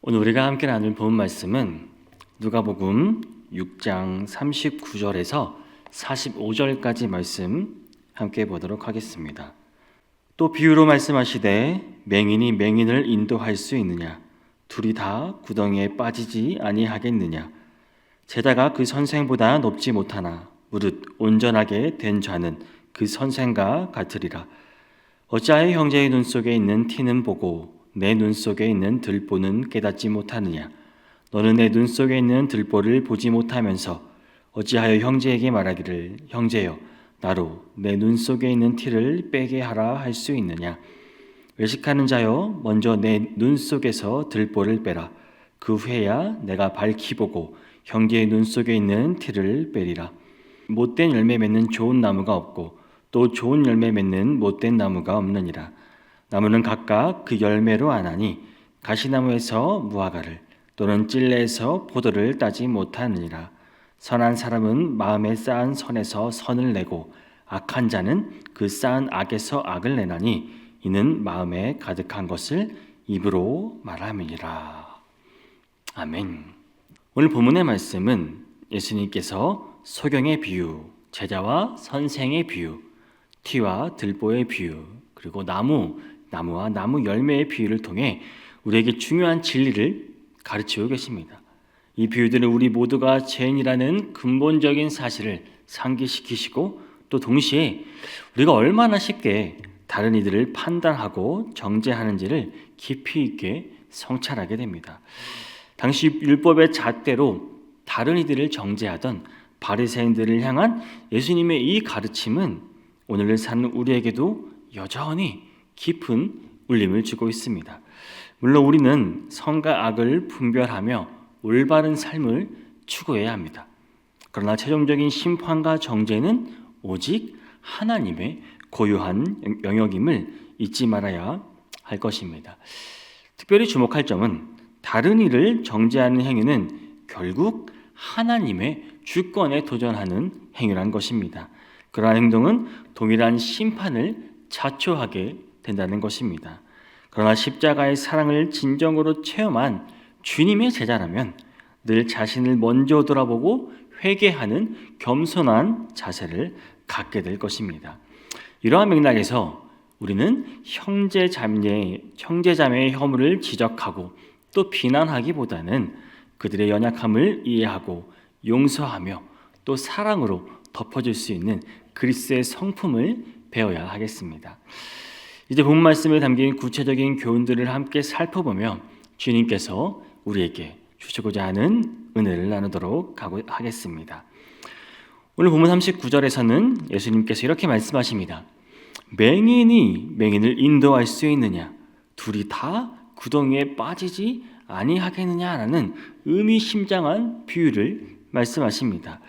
오늘 우리가 함께 나눌 본 말씀은 누가복음 6장 39절에서 45절까지 말씀 함께 보도록 하겠습니다. 또 비유로 말씀하시되 맹인이 맹인을 인도할 수 있느냐? 둘이 다 구덩이에 빠지지 아니하겠느냐? 제자가 그 선생보다 높지 못하나 무릇 온전하게 된 자는 그 선생과 같으리라. 어찌하여 형제의 눈 속에 있는 티는 보고 내 눈 속에 있는 들보는 깨닫지 못하느냐? 너는 내 눈 속에 있는 들보를 보지 못하면서 어찌하여 형제에게 말하기를 형제여 나로 내 눈 속에 있는 티를 빼게 하라 할 수 있느냐? 외식하는 자여 먼저 내 눈 속에서 들보를 빼라. 그 후에야 내가 밝히 보고 형제의 눈 속에 있는 티를 빼리라. 못된 열매 맺는 좋은 나무가 없고 또 좋은 열매 맺는 못된 나무가 없느니라. 나무는 각각 그 열매로 아나니 가시나무에서 무화과를 또는 찔레에서 포도를 따지 못하느니라. 선한 사람은 마음에 쌓은 선에서 선을 내고 악한 자는 그 쌓은 악에서 악을 내나니 이는 마음에 가득한 것을 입으로 말함이니라. 아멘. 오늘 본문의 말씀은 예수님께서 소경의 비유, 제자와 선생의 비유, 티와 들보의 비유, 그리고 나무와 나무 열매의 비유를 통해 우리에게 중요한 진리를 가르치고 계십니다. 이 비유들은 우리 모두가 죄인이라는 근본적인 사실을 상기시키시고 또 동시에 우리가 얼마나 쉽게 다른 이들을 판단하고 정죄하는지를 깊이 있게 성찰하게 됩니다. 당시 율법의 잣대로 다른 이들을 정죄하던 바리새인들을 향한 예수님의 이 가르침은 오늘을 사는 우리에게도 여전히 깊은 울림을 주고 있습니다. 물론 우리는 선과 악을 분별하며 올바른 삶을 추구해야 합니다. 그러나 최종적인 심판과 정죄는 오직 하나님의 고유한 영역임을 잊지 말아야 할 것입니다. 특별히 주목할 점은 다른 이를 정죄하는 행위는 결국 하나님의 주권에 도전하는 행위란 것입니다. 그러한 행동은 동일한 심판을 자초하게 된다는 것입니다. 그러나 십자가의 사랑을 진정으로 체험한 주님의 제자라면 늘 자신을 먼저 돌아보고 회개하는 겸손한 자세를 갖게 될 것입니다. 이러한 맥락에서 우리는 형제자매의 허물을 지적하고 또 비난하기보다는 그들의 연약함을 이해하고 용서하며 또 사랑으로 덮어줄 수 있는 그리스도의 성품을 배워야 하겠습니다. 이제 본 말씀에 담긴 구체적인 교훈들을 함께 살펴보며 주님께서 우리에게 주시고자 하는 은혜를 나누도록 하겠습니다. 오늘 본문 39절에서는 예수님께서 이렇게 말씀하십니다. 맹인이 맹인을 인도할 수 있느냐? 둘이 다 구덩이에 빠지지 아니하겠느냐라는 의미심장한 비유를 말씀하십니다.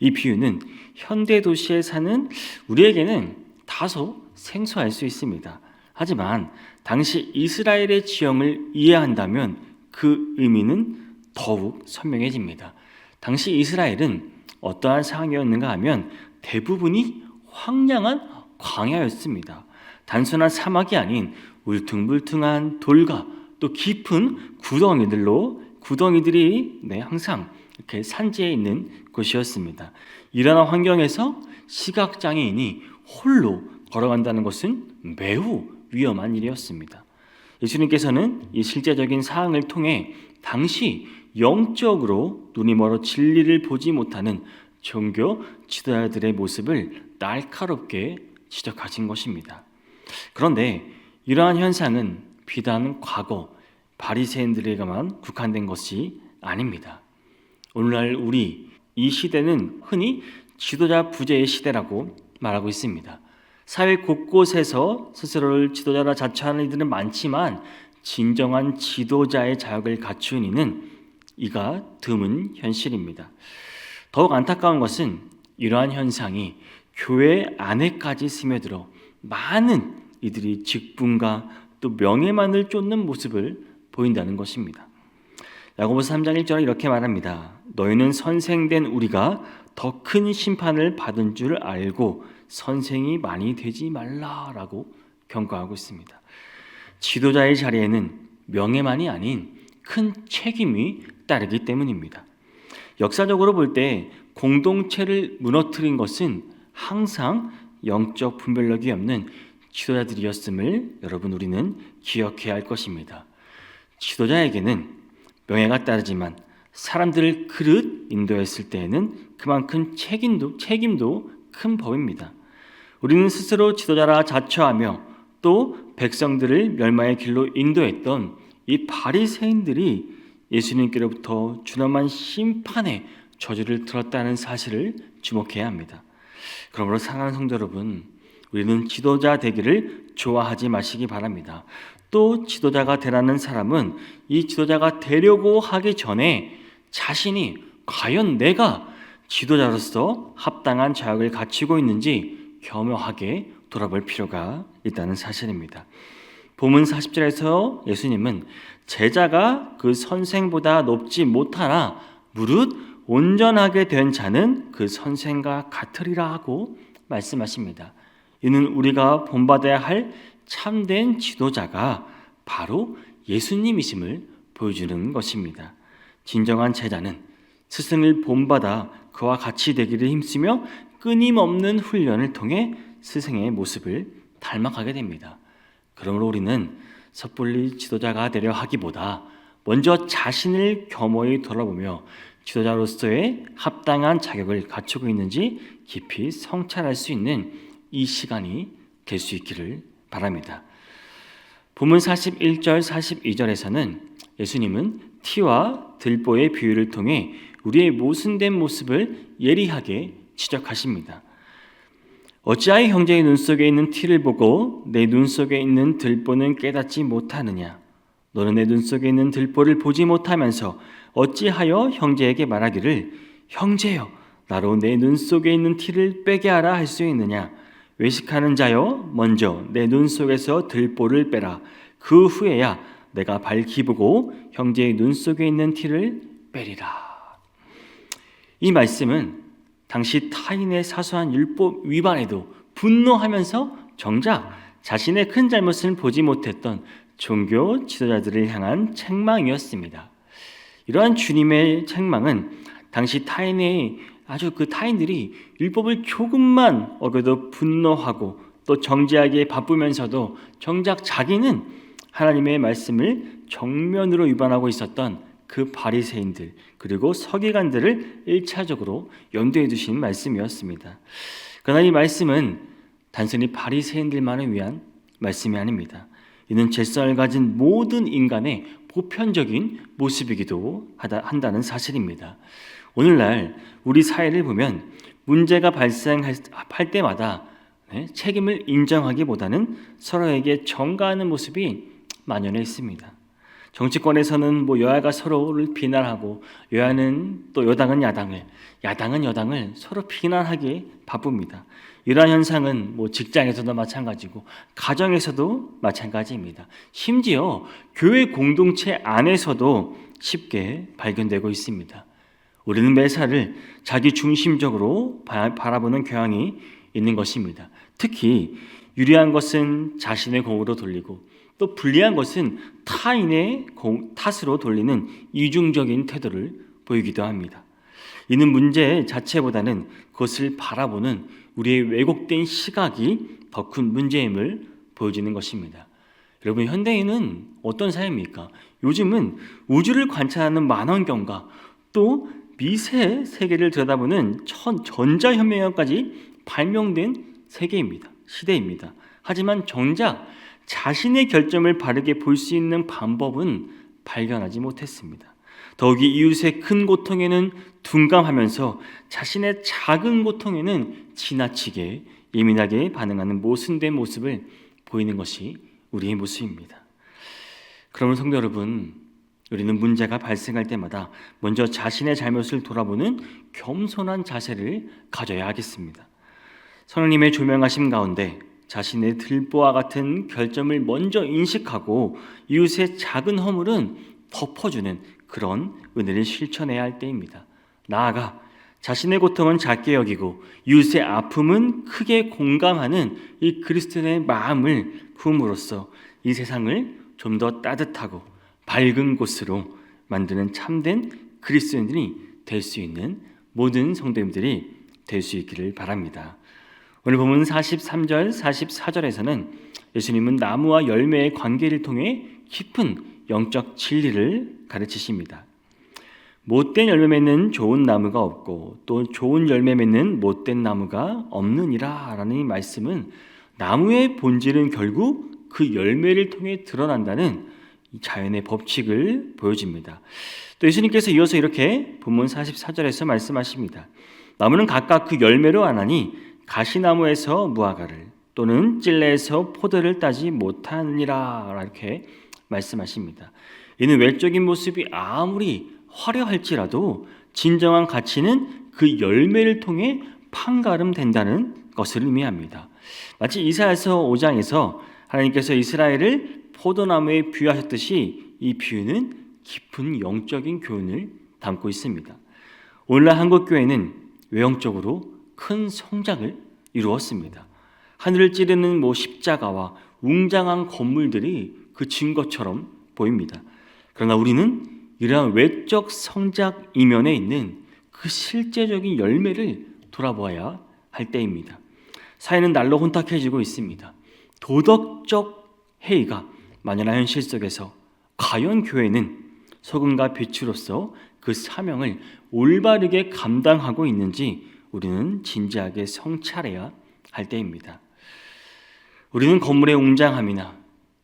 이 비유는 현대 도시에 사는 우리에게는 다소 생소할 수 있습니다. 하지만 당시 이스라엘의 지형을 이해한다면 그 의미는 더욱 선명해집니다. 당시 이스라엘은 어떠한 상황이었는가 하면 대부분이 황량한 광야였습니다. 단순한 사막이 아닌 울퉁불퉁한 돌과 또 깊은 구덩이들이 항상 이렇게 산지에 있는 곳이었습니다. 이러한 환경에서 시각장애인이 홀로 걸어간다는 것은 매우 위험한 일이었습니다. 예수님께서는 이 실제적인 사항을 통해 당시 영적으로 눈이 멀어 진리를 보지 못하는 종교 지도자들의 모습을 날카롭게 지적하신 것입니다. 그런데 이러한 현상은 비단 과거 바리새인들에게만 국한된 것이 아닙니다. 오늘날 우리 이 시대는 흔히 지도자 부재의 시대라고 말하고 있습니다. 사회 곳곳에서 스스로를 지도자라 자처하는 이들은 많지만 진정한 지도자의 자격을 갖춘 이는 이가 드문 현실입니다. 더욱 안타까운 것은 이러한 현상이 교회 안에까지 스며들어 많은 이들이 직분과 또 명예만을 쫓는 모습을 보인다는 것입니다. 야고보서 3장 1절에 이렇게 말합니다. 너희는 선생된 우리가 더 큰 심판을 받은 줄 알고 선생이 많이 되지 말라라고 경고하고 있습니다. 지도자의 자리에는 명예만이 아닌 큰 책임이 따르기 때문입니다. 역사적으로 볼 때 공동체를 무너뜨린 것은 항상 영적 분별력이 없는 지도자들이었음을 여러분 우리는 기억해야 할 것입니다. 지도자에게는 명예가 따르지만 사람들을 그릇 인도했을 때에는 그만큼 책임도 큰 법입니다. 우리는 스스로 지도자라 자처하며 또 백성들을 멸망의 길로 인도했던 이 바리새인들이 예수님께로부터 준엄한 심판의 저주를 들었다는 사실을 주목해야 합니다. 그러므로 사랑하는 성도 여러분, 우리는 지도자 되기를 좋아하지 마시기 바랍니다. 또 지도자가 되라는 사람은 이 지도자가 되려고 하기 전에 자신이 과연 내가 지도자로서 합당한 자격을 갖추고 있는지 겸허하게 돌아볼 필요가 있다는 사실입니다. 본문 40절에서 예수님은 제자가 그 선생보다 높지 못하나 무릇 온전하게 된 자는 그 선생과 같으리라 하고 말씀하십니다. 이는 우리가 본받아야 할 참된 지도자가 바로 예수님이심을 보여주는 것입니다. 진정한 제자는 스승을 본받아 그와 같이 되기를 힘쓰며 끊임없는 훈련을 통해 스승의 모습을 닮아가게 됩니다. 그러므로 우리는 섣불리 지도자가 되려 하기보다 먼저 자신을 겸허히 돌아보며 지도자로서의 합당한 자격을 갖추고 있는지 깊이 성찰할 수 있는 이 시간이 될 수 있기를 바랍니다. 본문 41절 42절에서는 예수님은 티와 들보의 비유를 통해 우리의 모순된 모습을 예리하게 지적하십니다. 어찌하여 형제의 눈 속에 있는 티를 보고 내 눈 속에 있는 들보는 깨닫지 못하느냐? 너는 내 눈 속에 있는 들보를 보지 못하면서 어찌하여 형제에게 말하기를 형제여 나로 내 눈 속에 있는 티를 빼게 하라 할 수 있느냐? 외식하는 자여 먼저 내 눈 속에서 들보를 빼라. 그 후에야 내가 밝히 보고 형제의 눈 속에 있는 티를 빼리라. 이 말씀은 당시 타인의 사소한 율법 위반에도 분노하면서 정작 자신의 큰 잘못을 보지 못했던 종교 지도자들을 향한 책망이었습니다. 이러한 주님의 책망은 당시 타인들이 율법을 조금만 어겨도 분노하고 또 정죄하기에 바쁘면서도 정작 자기는 하나님의 말씀을 정면으로 위반하고 있었던 그 바리새인들 그리고 서기관들을 1차적으로 염두에 두신 말씀이었습니다. 그러나 이 말씀은 단순히 바리새인들만을 위한 말씀이 아닙니다. 이는 질서를 가진 모든 인간의 보편적인 모습이기도 한다는 사실입니다. 오늘날 우리 사회를 보면 문제가 발생할 때마다 책임을 인정하기보다는 서로에게 전가하는 모습이 만연해 있습니다. 정치권에서는 여야가 서로를 비난하고 여야는 또 여당은 야당을 서로 비난하기에 바쁩니다. 이러한 현상은 직장에서도 마찬가지고 가정에서도 마찬가지입니다. 심지어 교회 공동체 안에서도 쉽게 발견되고 있습니다. 우리는 매사를 자기 중심적으로 바라보는 경향이 있는 것입니다. 특히 유리한 것은 자신의 공으로 돌리고 또 불리한 것은 타인의 탓으로 돌리는 이중적인 태도를 보이기도 합니다. 이는 문제 자체보다는 그것을 바라보는 우리의 왜곡된 시각이 더 큰 문제임을 보여주는 것입니다. 여러분, 현대인은 어떤 사회입니까? 요즘은 우주를 관찰하는 만원경과 또 미세 세계를 들여다보는 전자현미경까지 발명된 시대입니다. 하지만 정작 자신의 결점을 바르게 볼 수 있는 방법은 발견하지 못했습니다. 더욱이 이웃의 큰 고통에는 둔감하면서 자신의 작은 고통에는 지나치게 예민하게 반응하는 모순된 모습을 보이는 것이 우리의 모습입니다. 그러면 성도 여러분, 우리는 문제가 발생할 때마다 먼저 자신의 잘못을 돌아보는 겸손한 자세를 가져야 하겠습니다. 성령님의 조명하심 가운데 자신의 들보와 같은 결점을 먼저 인식하고 이웃의 작은 허물은 덮어주는 그런 은혜를 실천해야 할 때입니다. 나아가 자신의 고통은 작게 여기고 이웃의 아픔은 크게 공감하는 이 그리스도인의 마음을 품음으로써 이 세상을 좀 더 따뜻하고 밝은 곳으로 만드는 참된 그리스도인들이 될 수 있는 모든 성도님들이 될 수 있기를 바랍니다. 오늘 본문 43절, 44절에서는 예수님은 나무와 열매의 관계를 통해 깊은 영적 진리를 가르치십니다. 못된 열매 맺는 좋은 나무가 없고 또 좋은 열매 맺는 못된 나무가 없느니라 라는 이 말씀은 나무의 본질은 결국 그 열매를 통해 드러난다는 자연의 법칙을 보여줍니다. 또 예수님께서 이어서 이렇게 본문 44절에서 말씀하십니다. 나무는 각각 그 열매로 아나니 가시나무에서 무화과를 또는 찔레에서 포도를 따지 못하니라 이렇게 말씀하십니다. 이는 외적인 모습이 아무리 화려할지라도 진정한 가치는 그 열매를 통해 판가름된다는 것을 의미합니다. 마치 이사야서 5장에서 하나님께서 이스라엘을 포도나무에 비유하셨듯이 이 비유는 깊은 영적인 교훈을 담고 있습니다. 오늘날 한국교회는 외형적으로 큰 성장을 이루었습니다. 하늘을 찌르는 십자가와 웅장한 건물들이 그 증거처럼 보입니다. 그러나 우리는 이러한 외적 성장 이면에 있는 그 실제적인 열매를 돌아보아야 할 때입니다. 사회는 날로 혼탁해지고 있습니다. 도덕적 해이가 만연한 현실 속에서 과연 교회는 소금과 빛으로서 그 사명을 올바르게 감당하고 있는지 우리는 진지하게 성찰해야 할 때입니다. 우리는 건물의 웅장함이나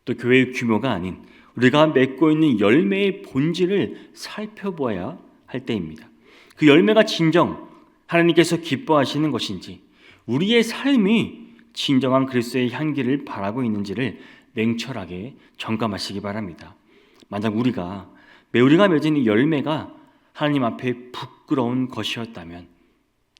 또 교회의 규모가 아닌 우리가 맺고 있는 열매의 본질을 살펴보아야 할 때입니다. 그 열매가 진정 하나님께서 기뻐하시는 것인지 우리의 삶이 진정한 그리스도의 향기를 바라고 있는지를 냉철하게 점검하시기 바랍니다. 만약 우리가 맺은 이 열매가 하나님 앞에 부끄러운 것이었다면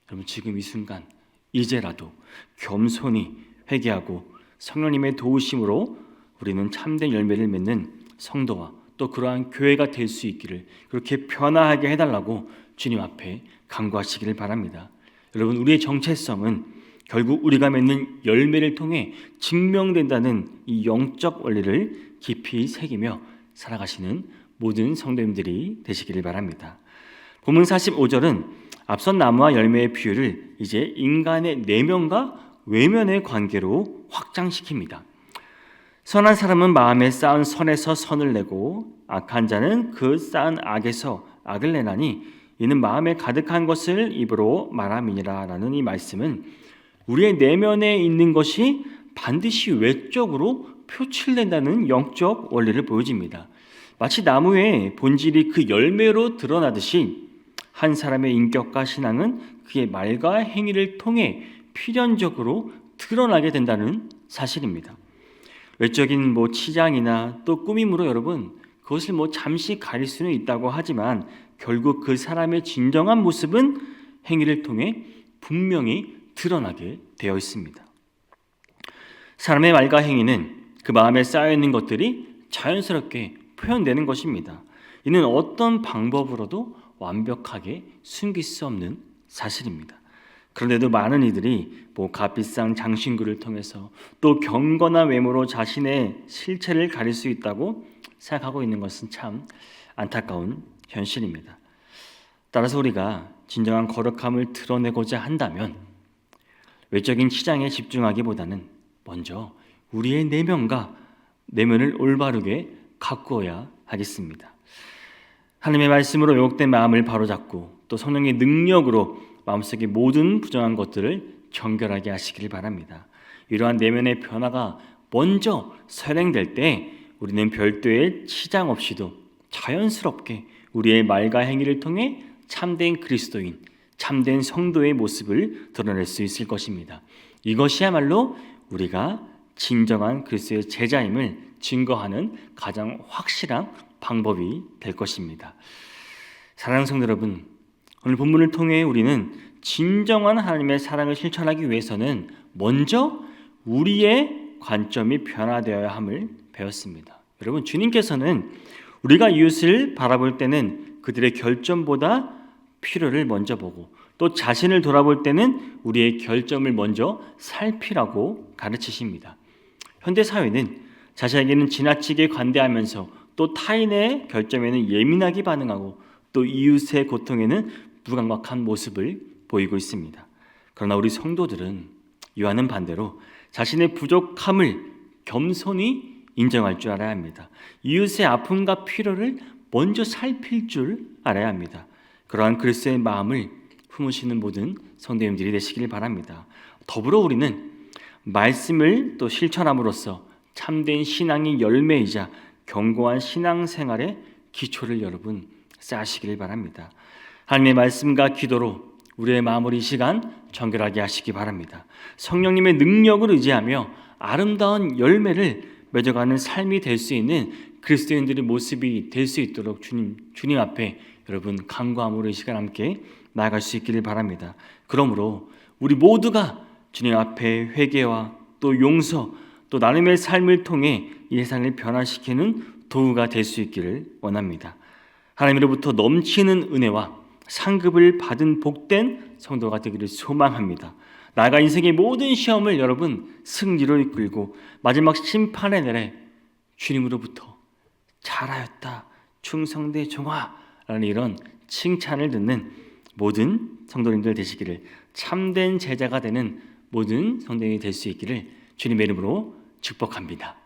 여러분 지금 이 순간 이제라도 겸손히 회개하고 성령님의 도우심으로 우리는 참된 열매를 맺는 성도와 또 그러한 교회가 될 수 있기를 그렇게 변화하게 해달라고 주님 앞에 간구하시기를 바랍니다. 여러분 우리의 정체성은 결국 우리가 맺는 열매를 통해 증명된다는 이 영적 원리를 깊이 새기며 살아가시는 모든 성도님들이 되시기를 바랍니다. 본문 45절은 앞선 나무와 열매의 비유를 이제 인간의 내면과 외면의 관계로 확장시킵니다. 선한 사람은 마음에 쌓은 선에서 선을 내고 악한 자는 그 쌓은 악에서 악을 내나니 이는 마음에 가득한 것을 입으로 말함이니라 라는 이 말씀은 우리의 내면에 있는 것이 반드시 외적으로 표출된다는 영적 원리를 보여줍니다. 마치 나무의 본질이 그 열매로 드러나듯이 한 사람의 인격과 신앙은 그의 말과 행위를 통해 필연적으로 드러나게 된다는 사실입니다. 외적인 치장이나 또 꾸밈으로 여러분 그것을 잠시 가릴 수는 있다고 하지만 결국 그 사람의 진정한 모습은 행위를 통해 분명히 드러나게 되어 있습니다. 사람의 말과 행위는 그 마음에 쌓여있는 것들이 자연스럽게 표현되는 것입니다. 이는 어떤 방법으로도 완벽하게 숨길 수 없는 사실입니다. 그런데도 많은 이들이 값비싼 장신구를 통해서 또 경건한 외모로 자신의 실체를 가릴 수 있다고 생각하고 있는 것은 참 안타까운 현실입니다. 따라서 우리가 진정한 거룩함을 드러내고자 한다면 외적인 치장에 집중하기보다는 먼저 우리의 내면을 올바르게 가꾸어야 하겠습니다. 하나님의 말씀으로 왜곡된 마음을 바로잡고 또 성령의 능력으로 마음속의 모든 부정한 것들을 정결하게 하시길 바랍니다. 이러한 내면의 변화가 먼저 선행될 때 우리는 별도의 치장 없이도 자연스럽게 우리의 말과 행위를 통해 참된 그리스도인, 참된 성도의 모습을 드러낼 수 있을 것입니다. 이것이야말로 우리가 진정한 그리스도의 제자임을 증거하는 가장 확실한 방법이 될 것입니다. 사랑하는 성도 여러분, 오늘 본문을 통해 우리는 진정한 하나님의 사랑을 실천하기 위해서는 먼저 우리의 관점이 변화되어야 함을 배웠습니다. 여러분, 주님께서는 우리가 이웃을 바라볼 때는 그들의 결점보다 필요를 먼저 보고 또 자신을 돌아볼 때는 우리의 결점을 먼저 살피라고 가르치십니다. 현대 사회는 자신에게는 지나치게 관대하면서 또 타인의 결점에는 예민하게 반응하고 또 이웃의 고통에는 무감각한 모습을 보이고 있습니다. 그러나 우리 성도들은 이와는 반대로 자신의 부족함을 겸손히 인정할 줄 알아야 합니다. 이웃의 아픔과 필요를 먼저 살필 줄 알아야 합니다. 그러한 그리스도의 마음을 품으시는 모든 성도님들이 되시길 바랍니다. 더불어 우리는 말씀을 또 실천함으로써 참된 신앙의 열매이자 견고한 신앙생활의 기초를 여러분 쌓으시길 바랍니다. 하나님의 말씀과 기도로 우리의 마음을 이 시간 정결하게 하시기 바랍니다. 성령님의 능력을 의지하며 아름다운 열매를 맺어가는 삶이 될 수 있는 그리스도인들의 모습이 될 수 있도록 주님 앞에 여러분 간구함으로 이 시간 함께 나아갈 수 있기를 바랍니다. 그러므로 우리 모두가 주님 앞에 회개와 또 용서 또 나름의 삶을 통해 이 세상을 변화시키는 도구가 될 수 있기를 원합니다. 하나님으로부터 넘치는 은혜와 상급을 받은 복된 성도가 되기를 소망합니다. 나아가 인생의 모든 시험을 여러분 승리로 이끌고 마지막 심판의 날에 주님으로부터 잘하였다 충성대 종아라는 이런 칭찬을 듣는 모든 성도님들 되시기를, 참된 제자가 되는 모든 성도님이 될 수 있기를 주님의 이름으로 축복합니다.